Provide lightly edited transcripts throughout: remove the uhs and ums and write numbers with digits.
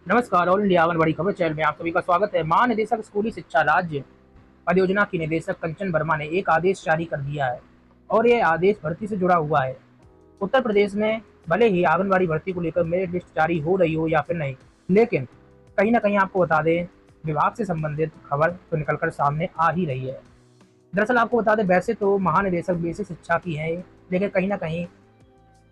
नमस्कार। All India anganwadi खबर channel में आप सभी का स्वागत है। महानिदेशक स्कूली शिक्षा राज्य परियोजना की निदेशक कंचन वर्मा ने एक आदेश जारी कर दिया है और यह आदेश भर्ती से जुड़ा हुआ है। उत्तर प्रदेश में भले ही आंगनबाड़ी भर्ती को लेकर मेरिट लिस्ट जारी हो रही हो या फिर नहीं, लेकिन कहीं ना कहीं आपको बता दें, विभाग से संबंधित खबर तो निकलकर सामने आ ही रही है। दरअसल आपको बता दें, वैसे तो महानिदेशक बेसिक शिक्षा की है, लेकिन कहीं ना कहीं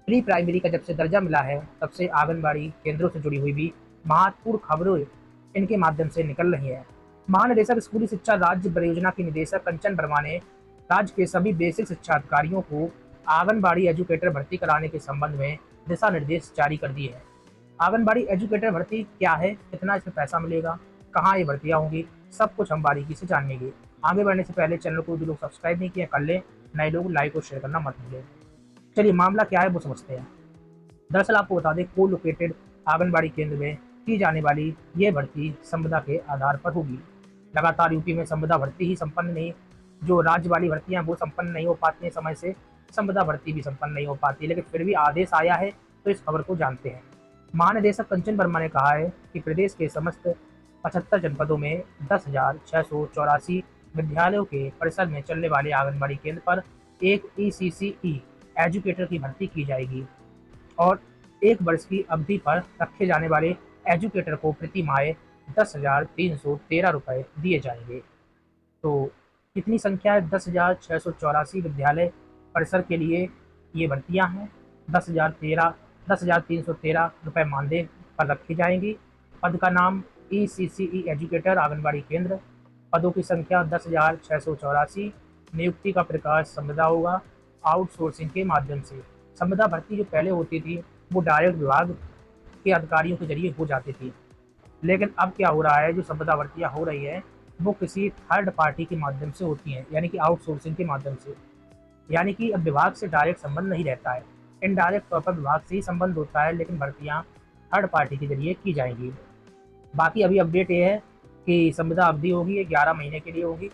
प्री प्राइमरी का जब से दर्जा मिला है, तब से आंगनबाड़ी केंद्रों से जुड़ी हुई भी महत्वपूर्ण खबरें इनके माध्यम से निकल रही हैं। महानिदेशक स्कूली शिक्षा राज्य परियोजना की निदेशक कंचन वर्मा ने राज्य के सभी बेसिक शिक्षा अधिकारियों को आंगनबाड़ी एजुकेटर भर्ती कराने के संबंध में दिशा निर्देश जारी कर दिए हैं। आंगनबाड़ी एजुकेटर भर्ती क्या है, कितना इसमें पैसा मिलेगा, कहाँ ये भर्तियाँ होंगी, सब कुछ हम बारीकी से जानेंगे। आगे बढ़ने से पहले चैनल को जो लोग सब्सक्राइब नहीं किया कर लें, नए लोग लाइक और शेयर करना मत भूलें। चलिए मामला क्या है वो समझते हैं। दरअसल आपको बता दें, को लोकेटेड आंगनबाड़ी केंद्र में की जाने वाली ये भर्ती संविदा के आधार पर होगी। लगातार यूपी में संविदा भर्ती ही संपन्न नहीं, जो राज्य वाली भर्तियां वो संपन्न नहीं हो पाती हैं समय से, संविदा भर्ती भी संपन्न नहीं हो पाती, लेकिन फिर भी आदेश आया है तो इस खबर को जानते हैं। महानिदेशक कंचन वर्मा ने कहा है कि प्रदेश के समस्त 75 जनपदों में 10,684 विद्यालयों के परिसर में चलने वाले आंगनबाड़ी केंद्र पर एक ECCE एजुकेटर की भर्ती की जाएगी और 1 वर्ष की अवधि पर रखे जाने वाले एजुकेटर को प्रति माह 10,313 रुपये दिए जाएंगे। तो कितनी संख्या है? 10,684 विद्यालय परिसर के लिए ये भर्तियां हैं। 10,313 रुपये मानदेय पर रखी जाएंगी। पद का नाम ECCE एजुकेटर आंगनबाड़ी केंद्र। पदों की संख्या 10,684। नियुक्ति का प्रकार संविदा होगा आउटसोर्सिंग के माध्यम से। संविदा भर्ती जो पहले होती थी वो डायरेक्ट विभाग के अधिकारियों के जरिए हो जाती थी, लेकिन अब क्या हो रहा है, जो संविदा भर्तियां हो रही है वो किसी थर्ड पार्टी के माध्यम से होती हैं, यानी कि आउटसोर्सिंग के माध्यम से। यानी कि अब विभाग से डायरेक्ट संबंध नहीं रहता है, इनडायरेक्ट तौर पर विभाग से ही संबंध होता है, लेकिन भर्तियां थर्ड पार्टी के जरिए की जाएंगी। बाकी अभी अपडेट ये है कि संविदा अवधि होगी, ये 11 महीने के लिए होगी।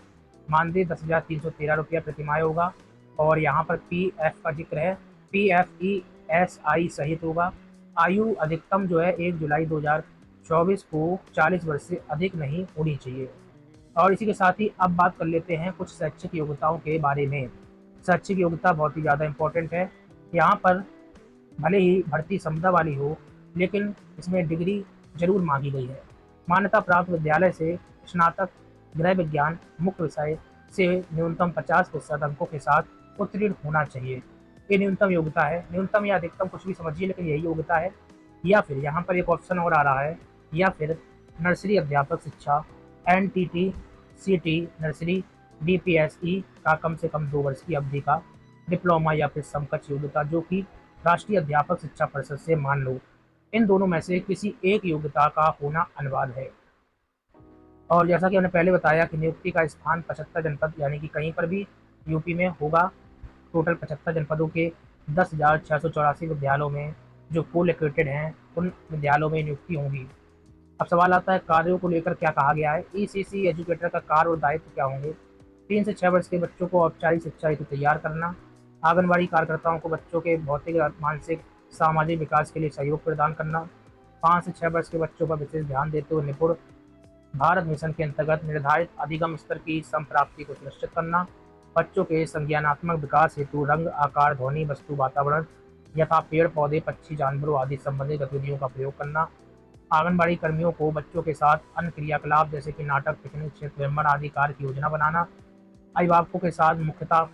मानदेय 10,313 रुपया प्रतिमाह होगा और यहाँ पर PF का जिक्र है, PFESI सहित होगा। आयु अधिकतम जो है 1 जुलाई 2024 को 40 वर्ष से अधिक नहीं होनी चाहिए। और इसी के साथ ही अब बात कर लेते हैं कुछ शैक्षिक योग्यताओं के बारे में। शैक्षिक योग्यता बहुत ही ज़्यादा इंपॉर्टेंट है। यहाँ पर भले ही भर्ती संविदा वाली हो, लेकिन इसमें डिग्री जरूर मांगी गई है। मान्यता प्राप्त विद्यालय से स्नातक गृह विज्ञान मुख्य विषय से न्यूनतम 50% अंकों के साथ उत्तीर्ण होना चाहिए। ये न्यूनतम योग्यता है, न्यूनतम या अधिकतम कुछ भी समझिए, लेकिन यही योग्यता है। या फिर यहाँ पर एक ऑप्शन और आ रहा है, या फिर नर्सरी अध्यापक शिक्षा NTT CT नर्सरी DPSE का कम से कम 2 वर्ष की अवधि का डिप्लोमा या फिर समकक्ष योग्यता, जो कि राष्ट्रीय अध्यापक शिक्षा परिषद से मान लो। इन दोनों में से किसी एक योग्यता का होना अनिवार्य है। और जैसा कि हमने पहले बताया कि नियुक्ति का स्थान 75 जनपद यानी कि कहीं पर भी यूपी में होगा। टोटल 75 जनपदों के 10,684 विद्यालयों में जो को लोकेटेड हैं, उन विद्यालयों में नियुक्ति होंगी। अब सवाल आता है कार्यों को लेकर क्या कहा गया है। ECC एजुकेटर का कार्य और दायित्व क्या होंगे? 3 से 6 वर्ष के बच्चों को औपचारिक शिक्षा हेतु तैयार करना, आंगनबाड़ी कार्यकर्ताओं को बच्चों के भौतिक मानसिक सामाजिक विकास के लिए सहयोग प्रदान करना, 5 से 6 वर्ष के बच्चों पर विशेष ध्यान देते हुए निपुण भारत मिशन के अंतर्गत निर्धारित अधिगम स्तर की संप्राप्ति को सुनिश्चित करना, बच्चों के संज्ञानात्मक विकास हेतु रंग आकार ध्वनि वस्तु वातावरण यथा पेड़ पौधे पक्षी जानवरों आदि संबंधित गतिविधियों का प्रयोग करना, आंगनबाड़ी कर्मियों को बच्चों के साथ अन्य क्रियाकलाप जैसे कि नाटक पिकनिक क्षेत्र भ्रमण आदि कार्य की योजना बनाना, अभिभावकों के साथ मुख्यतः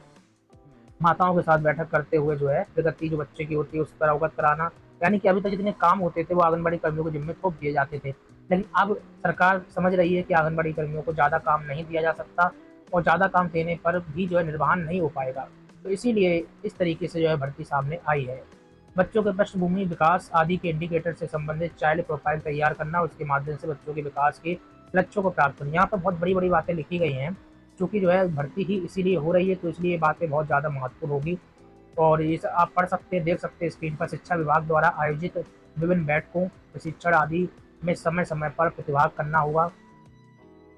माताओं के साथ बैठक करते हुए जो है प्रगति जो बच्चे की होती है उस पर अवगत कराना। यानी कि अभी तक जितने काम होते थे वो आंगनबाड़ी कर्मियों को जिम्मे थोप दिए जाते थे, लेकिन अब सरकार समझ रही है कि आंगनबाड़ी कर्मियों को ज़्यादा काम नहीं दिया जा सकता और ज़्यादा काम देने पर भी जो है निर्वहन नहीं हो पाएगा। तो इसीलिए इस तरीके से जो है भर्ती सामने आई है। बच्चों के पृष्ठभूमि विकास आदि के इंडिकेटर से संबंधित चाइल्ड प्रोफाइल तैयार करना, उसके माध्यम से बच्चों के विकास के लक्ष्यों को प्राप्त करना। यहाँ पर बहुत बड़ी बड़ी बातें लिखी गई हैं, चूँकि जो है भर्ती ही इसीलिए हो रही है, तो इसलिए ये बातें बहुत ज़्यादा महत्वपूर्ण होगी। और ये आप पढ़ सकते हैं, देख सकते हैं स्क्रीन पर। शिक्षा विभाग द्वारा आयोजित विभिन्न बैठकों प्रशिक्षण आदि में समय समय पर प्रतिभाग करना होगा।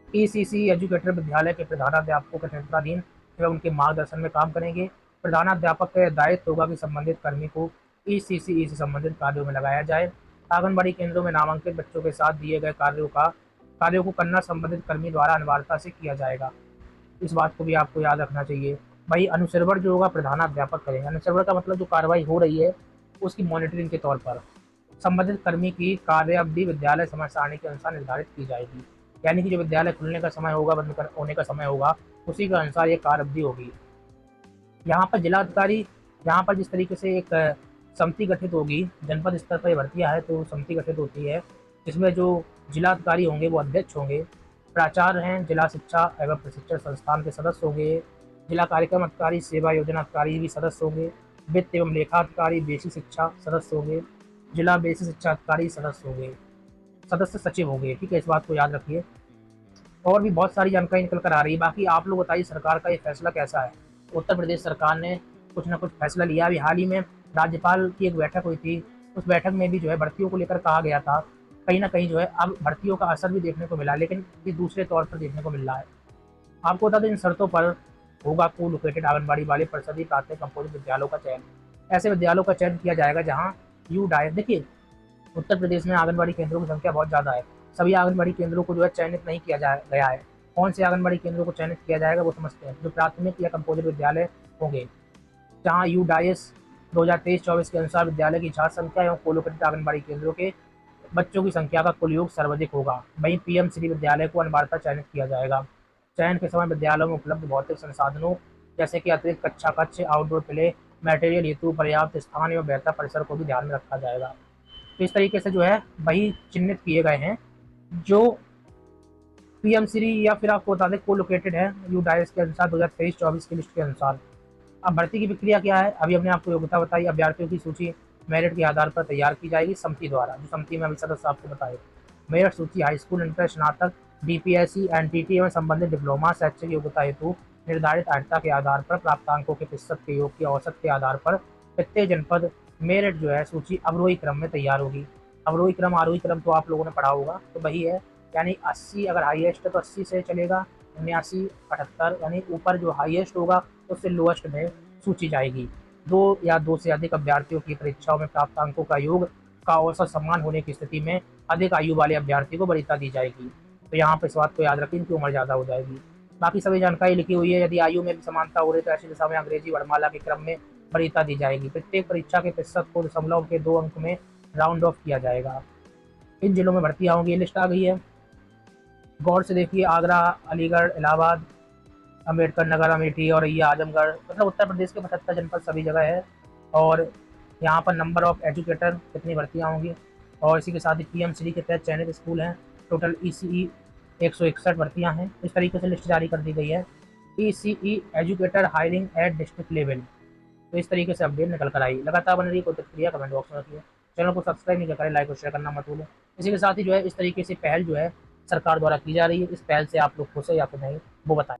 ECC एजुकेटर विद्यालय के प्रधानाध्यापकों के नेतृत्वाधीन एवं उनके मार्गदर्शन में काम करेंगे। प्रधानाध्यापक का दायित्व होगा कि संबंधित कर्मी को ECCE से संबंधित कार्यों में लगाया जाए। आंगनबाड़ी केंद्रों में नामांकित बच्चों के साथ दिए गए कार्यों को करना संबंधित कर्मी द्वारा अनिवार्यता से किया जाएगा। इस बात को भी आपको याद रखना चाहिए। भाई अनुसर्वर जो होगा प्रधानाध्यापक करेंगे। अनुसर्वर का मतलब जो कार्रवाई हो रही है उसकी मॉनिटरिंग के तौर पर संबंधित कर्मी की कार्य अवधि विद्यालय समय सारणी के अनुसार निर्धारित की जाएगी। यानी कि जो विद्यालय खुलने का समय होगा, होने का समय होगा, उसी के अनुसार ये कार्य अवधि होगी। यहाँ पर जिलाधिकारी, यहाँ पर जिस तरीके से एक समिति गठित होगी, जनपद स्तर पर भर्तियाँ है तो समिति गठित होती है, जिसमें जो जिलाधिकारी होंगे वो अध्यक्ष होंगे, प्राचार्य हैं, जिला शिक्षा एवं प्रशिक्षण संस्थान के सदस्य होंगे, जिला कार्यक्रम अधिकारी, सेवा योजना अधिकारी भी सदस्य होंगे, वित्त एवं लेखा अधिकारी, बेसिक शिक्षा सदस्य होंगे, जिला बेसिक शिक्षा अधिकारी सदस्य होंगे, सदस्य सचिव होंगे। ठीक है, इस बात को याद रखिए। और भी बहुत सारी जानकारी निकल कर आ रही है। बाकी आप लोग बताइए सरकार का ये फैसला कैसा है। उत्तर प्रदेश सरकार ने कुछ ना कुछ फैसला लिया। अभी हाल ही में राज्यपाल की एक बैठक हुई थी, उस बैठक में भी जो है भर्तियों को लेकर कहा गया था। कहीं ना कहीं जो है अब भर्तियों का असर भी देखने को मिला, लेकिन ये दूसरे तौर पर देखने को मिल रहा है। आपको बता दें इन शर्तों पर होगा को लोकेटेड आंगनबाड़ी वाले परिषदीय प्राथमिक कंपोजिट विद्यालयों का चयन। ऐसे विद्यालयों का चयन किया जाएगा जहाँ यू डायस, देखिए उत्तर प्रदेश में आंगनबाड़ी केंद्रों की संख्या बहुत ज़्यादा है। सभी आंगनबाड़ी केंद्रों को जो है चयनित नहीं किया गया है। कौन से आंगनबाड़ी केंद्रों को चयनित किया जाएगा वो समझते हैं। जो प्राथमिक या कंपोजिट विद्यालय होंगे जहाँ यू डाइस 2023-24 के अनुसार विद्यालय की छात्र संख्या एवं कोलोकेटेड आंगनबाड़ी केंद्रों के बच्चों की संख्या का कुल योग सर्वाधिक होगा। वहीं पीएम श्री विद्यालय को अनिवार्यता चयनित किया जाएगा। चयन के समय विद्यालयों में उपलब्ध भौतिक संसाधनों जैसे कि अतिरिक्त कक्षा कक्ष, आउटडोर प्ले मटेरियल हेतु पर्याप्त स्थान एवं बेहतर परिसर को भी ध्यान में रखा जाएगा। तो इस तरीके से जो है वही चिन्हित किए गए हैं जो पीएम श्री या फिर आपको बता दें को लोकेटेड है यू डाइस के अनुसार 2023-24 की लिस्ट के अनुसार। अब भर्ती की प्रक्रिया क्या है, अभी हमने आपको योग्यता बताई। अभ्यर्थियों की सूची मेरिट के आधार पर तैयार की जाएगी समिति द्वारा, जो समिति में अभी सदस्य आपको बताए। मेरिट सूची हाई स्कूल, इंटर, स्नातक, डीपीएससी, एनटीटी एवं संबंधित डिप्लोमा शैक्षिक योग्यता हेतु निर्धारित अर्हता के आधार पर प्राप्त अंकों के प्रतिशत के योग की औसत के आधार पर प्रत्येक जनपद मेरिट जो है सूची अवरोही क्रम में तैयार होगी। अवरोही क्रम आरोही क्रम तो आप लोगों ने पढ़ा होगा, तो वही है। यानी 80 अगर हाईएस्ट है तो 80 से चलेगा, 79, 78, यानी ऊपर जो हाईएस्ट होगा उससे लोएस्ट में सूची जाएगी। दो या दो से अधिक अभ्यर्थियों की परीक्षाओं में प्राप्त अंकों का योग का औसत समान होने की स्थिति में अधिक आयु वाले अभ्यर्थी को वरीयता दी जाएगी। तो यहाँ पर इस बात को याद रखें, इनकी उम्र ज़्यादा हो जाएगी। बाकी सभी जानकारी लिखी हुई है। यदि आयु में भी समानता हो रही तो ऐसी दिशा में अंग्रेजी वर्णमाला के क्रम में वरीयता दी जाएगी। प्रत्येक परीक्षा के प्रतिशत को दशमलव के 2 अंक में राउंड ऑफ किया जाएगा। इन जिलों में भर्तियाँ होंगी, लिस्ट आ गई है, गौर से देखिए। आगरा, अलीगढ़, इलाहाबाद, अम्बेडकर नगर, अमेठी और ये आजमगढ़, मतलब उत्तर प्रदेश के 75 जनपद सभी जगह है। और यहाँ पर नंबर ऑफ एजुकेटर कितनी भर्तियाँ होंगी, और इसी के साथ ही पीएम श्री के तहत चयनित स्कूल हैं। टोटल ईसीई 161 भर्तियाँ हैं। इस तरीके से लिस्ट जारी कर दी गई है। ECE educator hiring at district level. तो इस तरीके से अपडेट निकल कर आई। लगातार बन रही कोई प्रतिक्रिया कमेंट बॉक्स में रखिए। चैनल को सब्सक्राइब नहीं करें, लाइक और शेयर करना मत भूलें। इसी के साथ ही जो है इस तरीके से पहल जो है सरकार द्वारा की जा रही है, इस पहल से आप लोग खुश है या फिर नहीं वो बताएं।